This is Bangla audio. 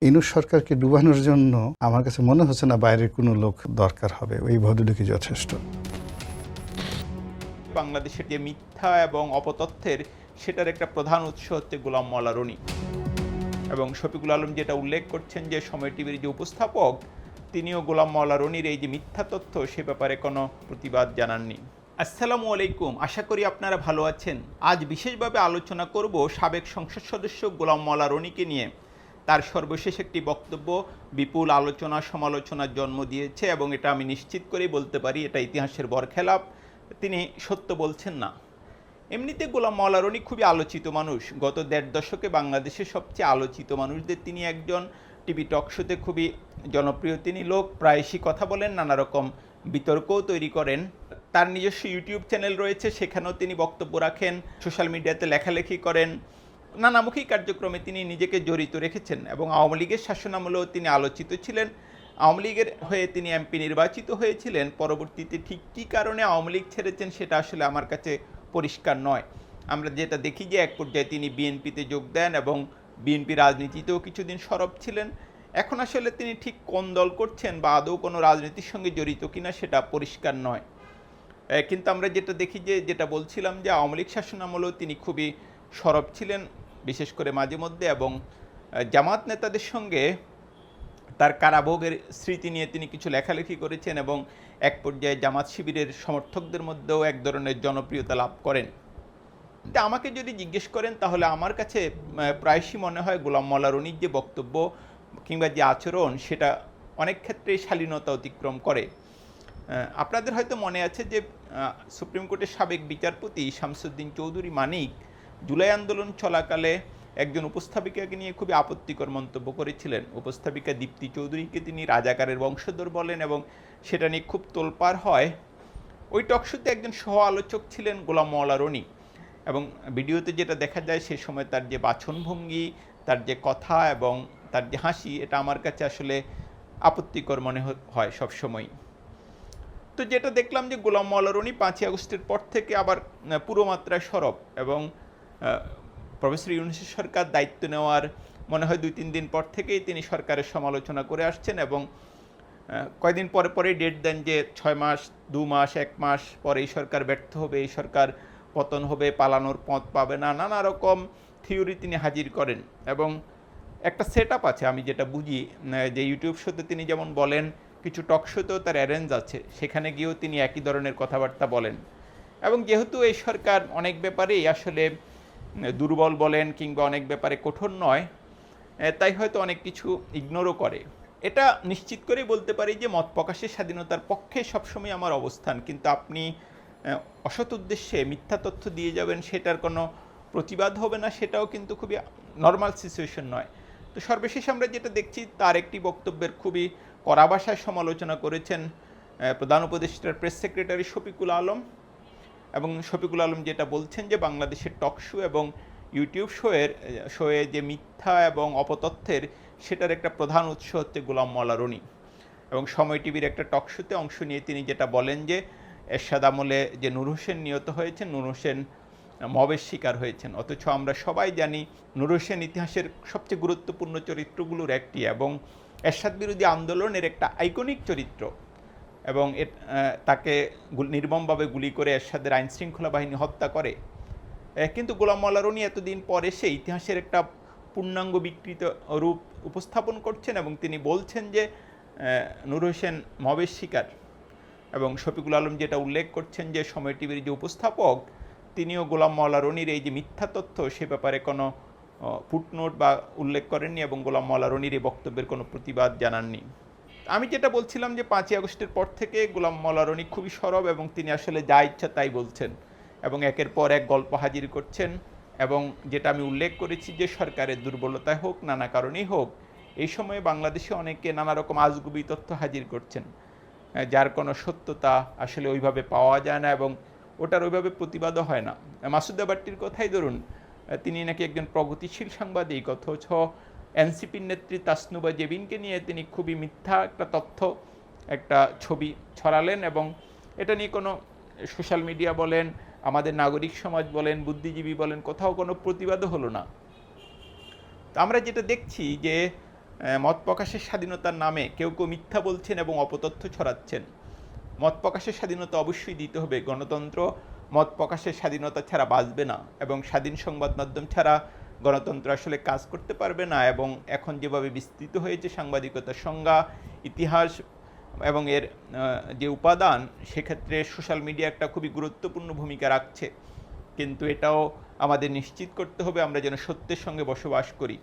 ইউনূস সরকারকে ডুবানোর জন্য আমার কাছে মনে হচ্ছে না বাইরের কোনো লোক দরকার হবে, ওই ভদ্রলোকই যথেষ্ট। বাংলাদেশের যে মিথ্যা এবং অপতথ্যের সেটার একটা প্রধান উৎস হচ্ছে গোলাম মওলা রনি এবং শফিকুল আলম যেটা উল্লেখ করছেন যে সময় টিভির যে উপস্থাপক তিনিও গোলাম মওলা রনির এই যে মিথ্যা তথ্য সে ব্যাপারে কোনো প্রতিবাদ জানাননি। আসসালামু আলাইকুম, আশা করি আপনারা ভালো আছেন। আজ বিশেষভাবে আলোচনা করব সাবেক সংসদ সদস্য গোলাম মওলা রনিকে নিয়ে। তার সর্বশেষ একটি বক্তব্য বিপুল আলোচনা সমালোচনার জন্ম দিয়েছে এবং এটা আমি নিশ্চিত করেই বলতে পারি এটা ইতিহাসের বরখেলাপ। তিনি সত্য বলছেন না। এমনিতে গোলাম মওলা রনি খুবই আলোচিত মানুষ, গত ১.৫ দশকে বাংলাদেশের সবচেয়ে আলোচিত মানুষদের তিনি একজন। টিভি টক শোতে খুবই জনপ্রিয় তিনি লোক, প্রায়শই কথা বলেন, নানা রকম বিতর্কও তৈরি করেন। তার নিজস্ব ইউটিউব চ্যানেল রয়েছে, সেখানেও তিনি বক্তব্য রাখেন, সোশ্যাল মিডিয়াতে লেখালেখি করেন, নানামুখী কার্যক্রমে তিনি নিজেকে জড়িত রেখেছেন এবং আওয়ামী লীগের শাসনামলেও তিনি আলোচিত ছিলেন। আওয়ামী লীগের হয়ে তিনি এমপি নির্বাচিত হয়েছিলেন। পরবর্তীতে ঠিক কী কারণে আওয়ামী লীগ ছেড়েছেন সেটা আসলে আমার কাছে পরিষ্কার নয়। আমরা যেটা দেখি যে এক পর্যায়ে তিনি বিএনপিতে যোগ দেন এবং বিএনপি রাজনীতিতেও কিছুদিন সরব ছিলেন। এখন আসলে তিনি ঠিক কোন দল করছেন বা আদৌ কোনো রাজনীতির সঙ্গে জড়িত কিনা সেটা পরিষ্কার নয়। কিন্তু আমরা যেটা দেখি যে যেটা বলছিলাম যে আওয়ামী লীগ শাসনামলেও তিনি খুবই সরব ছিলেন, বিশেষ করে মাঝে মধ্যে, এবং জামাত নেতাদের সঙ্গে তার কারাভোগের স্মৃতি নিয়ে তিনি কিছু লেখালেখি করেছেন এবং এক পর্যায়ে জামাত শিবিরের সমর্থকদের মধ্যেও এক ধরনের জনপ্রিয়তা লাভ করেন। তা আমাকে যদি জিজ্ঞেস করেন তাহলে আমার কাছে প্রায়শই মনে হয় গোলাম মওলা রনির যে বক্তব্য কিংবা যে আচরণ সেটা অনেক ক্ষেত্রেই শালীনতা অতিক্রম করে। আপনাদের হয়তো মনে আছে যে সুপ্রিম কোর্টের সাবেক বিচারপতি শামসুদ্দিন চৌধুরী মানিক জুলাই আন্দোলন চলাকালে একজন উপস্থাপিকাকে নিয়ে খুবই আপত্তিকর মন্তব্য করেছিলেন। উপস্থাপিকা দীপ্তি চৌধুরীকে তিনি রাজাকারের বংশধর বলেন এবং সেটা নিয়ে খুব তোলপাড় হয়। ওই টকশোতে একজন সহ আলোচক ছিলেন গোলাম মওলা রনি এবং ভিডিওতে যেটা দেখা যায় সে সময় তার যে বাচনভঙ্গি, তার যে কথা এবং তার যে হাসি, এটা আমার কাছে আসলে আপত্তিকর মনে হয় সবসময়। তো যেটা দেখলাম যে গোলাম মওলা রনি ৫ই আগস্টের পর থেকে আবার পুরো মাত্রায় সরব এবং প্রফেসর ইউনূসের সরকার দায়িত্ব নেওয়ার মনে হয় ২-৩ দিন পর থেকেই তিনি সরকারের সমালোচনা করে আসছেন এবং কয়েকদিন পরে পরেই ডেট দেন যে ৬ মাস, ২ মাস, ১ মাস পরে এই সরকার ব্যর্থ হবে, এই সরকার পতন হবে, পালানোর পথ পাবে না, নানা রকম থিওরি তিনি হাজির করেন এবং একটা সেট আপ আছে। আমি যেটা বুঝি যে ইউটিউব শোতে তিনি যেমন বলেন, কিছু টক শোতেও তার অ্যারেঞ্জ আছে, সেখানে গিয়েও তিনি একই ধরনের কথাবার্তা বলেন এবং যেহেতু এই সরকার অনেক ব্যাপারেই আসলে দুর্বল বলেন কিংবা অনেক ব্যাপারে কঠোর নয়, তাই হয়তো অনেক কিছু ইগনোরও করে। এটা নিশ্চিত করেই বলতে পারি যে মত প্রকাশের স্বাধীনতার পক্ষে সবসময় আমার অবস্থান, কিন্তু আপনি অসৎ উদ্দেশ্যে মিথ্যা তথ্য দিয়ে যাবেন সেটার কোনো প্রতিবাদ হবে না, সেটাও কিন্তু খুবই নর্মাল সিচুয়েশন নয়। তো সর্বশেষ আমরা যেটা দেখছি তার একটি বক্তব্যের খুবই কড়া ভাষায় সমালোচনা করেছেন প্রধান উপদেষ্টার প্রেস সেক্রেটারি শফিকুল আলম এবং শফিকুল আলম যেটা বলছেন যে বাংলাদেশের টক শো এবং ইউটিউব শোয়ে যে মিথ্যা এবং অপতথ্যের সেটার একটা প্রধান উৎস হচ্ছে গোলাম মওলা রনি এবং সময় টিভির একটা টক শোতে অংশ নিয়ে তিনি যেটা বলেন যে এরশাদ আমলে যে নূর হোসেন নিহত হয়েছেন, নূর হোসেন মবের শিকার হয়েছেন, অথচ আমরা সবাই জানি নূর হোসেন ইতিহাসের সবচেয়ে গুরুত্বপূর্ণ চরিত্রগুলোর একটি এবং এরশাদ বিরোধী আন্দোলনের একটা আইকনিক চরিত্র এবং তাকে নির্মমভাবে গুলি করে এরশাদের আইনশৃঙ্খলা বাহিনী হত্যা করে। কিন্তু গোলাম মওলা রনি এতদিন পর এসে ইতিহাসের একটা পূর্ণাঙ্গ বিকৃত রূপ উপস্থাপন করছেন এবং তিনি বলছেন যে নূর হোসেন মবের শিকার এবং শফিকুল আলম যেটা উল্লেখ করছেন যে সময় টিভির যে উপস্থাপক তিনিও গোলাম মওলা রনির এই যে মিথ্যা তথ্য সে ব্যাপারে কোনো ফুটনোট বা উল্লেখ করেননি এবং গোলাম মওলা রনির এই বক্তব্যের কোনো প্রতিবাদ জানাননি। আমি যেটা বলছিলাম যে ৫ই আগস্টের পর থেকে গোলাম মওলা রনি খুবই সরব এবং তিনি আসলে যা ইচ্ছা তাই বলছেন এবং একের পর এক গল্প হাজির করছেন এবং যেটা আমি উল্লেখ করেছি যে সরকারের দুর্বলতায় হোক, নানা কারণেই হোক, এই সময়ে বাংলাদেশে অনেকে নানা রকম আজগুবি তথ্য হাজির করছেন যার কোনো সত্যতা আসলে ওইভাবে পাওয়া যায় না এবং ওটার ওইভাবে প্রতিবাদও হয় না। মাসুদা বাট্টির কথাই ধরুন, তিনি নাকি একজন প্রগতিশীল সাংবাদিক, অথচ এনসিপির নেত্রী তাসনুবা জেবিনকে নিয়ে তিনি খুবই মিথ্যা একটা তথ্য, একটা ছবি ছড়ালেন এবং এটা নিয়ে কোনো সোশ্যাল মিডিয়া বলেন, আমাদের নাগরিক সমাজ বলেন, বুদ্ধিজীবী বলেন, কোথাও কোনো প্রতিবাদও হলো না। তো আমরা যেটা দেখছি যে মত প্রকাশের স্বাধীনতার নামে কেউ কেউ মিথ্যা বলছেন এবং অপতথ্য ছড়াচ্ছেন। মত প্রকাশের স্বাধীনতা অবশ্যই দিতে হবে। গণতন্ত্র মত প্রকাশের স্বাধীনতা ছাড়া বাঁচবে না, এবং স্বাধীন সংবাদ মাধ্যম ছাড়া গণতন্ত্র আসলে কাজ করতে পারবে না। এবং এখন যেভাবে বিস্তৃত হয়েছে সাংবাদিকতার সংজ্ঞা, ইতিহাস এবং এর যে উপাদান, সেক্ষেত্রে সোশ্যাল মিডিয়া একটা খুবই গুরুত্বপূর্ণ ভূমিকা রাখছে। কিন্তু এটাও আমাদের নিশ্চিত করতে হবে আমরা যেন সত্যের সঙ্গে বসবাস করি।